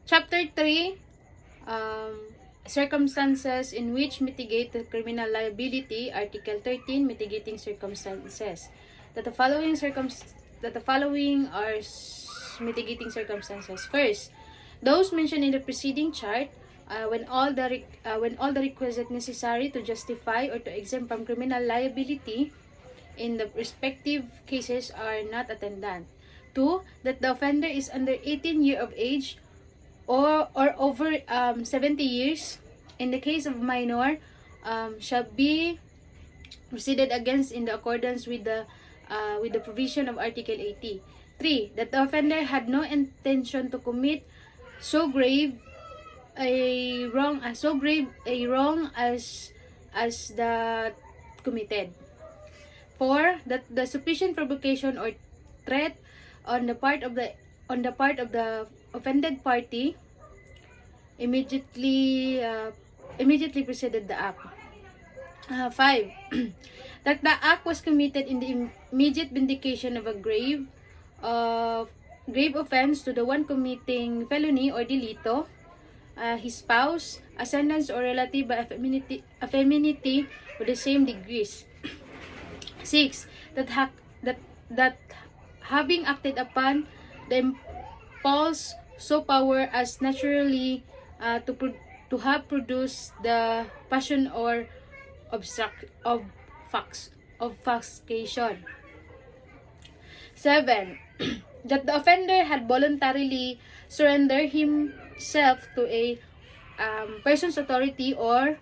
Chapter 3, circumstances in which mitigate the criminal liability. Article 13, mitigating circumstances. That the following are mitigating circumstances. First, those mentioned in the preceding chart, when all the requisite necessary to justify or to exempt from criminal liability in the respective cases are not attendant. 2. That the offender is under 18 years of age or over 70 years. In the case of minor, shall be proceeded against in the accordance with the provision of Article 80. 3. That the offender had no intention to commit so grave a wrong as the committed. 4. That the sufficient provocation or threat on the part of the offended party immediately preceded the act. 5. That the act was committed in the immediate vindication of a grave offense to the one committing felony or delito, his spouse, ascendants, or relative by affinity with the same degrees. 6. That having acted upon the impulse so power as naturally to have produced the passion or obfuscation. 7. That the offender had voluntarily surrendered himself to a person's authority or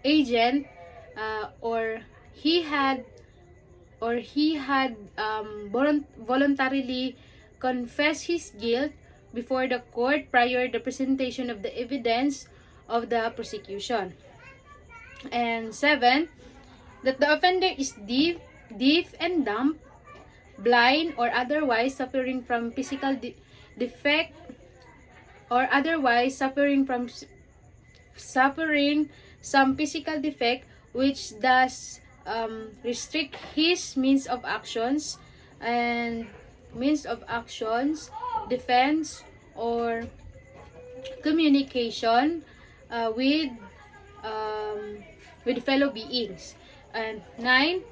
agent, or he had voluntarily confessed his guilt before the court prior the presentation of the evidence of the prosecution. And 7. That the offender is deaf and dumb, blind, or otherwise suffering from physical defect, or otherwise suffering some physical defect which does restrict his means of actions, defense, or communication with fellow beings. And 9.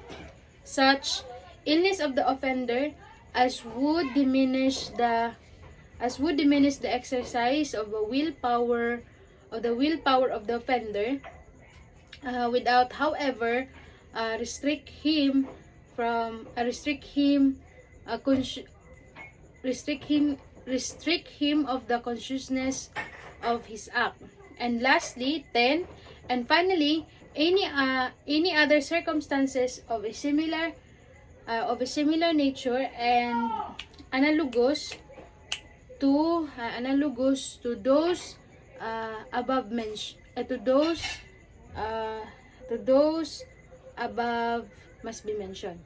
Such illness of the offender as would diminish the exercise of the willpower of the offender, without however restrict him of the consciousness of his act. And lastly, 10. And finally, any other circumstances of a similar nature and analogous to those above mentioned, to those above must be mentioned.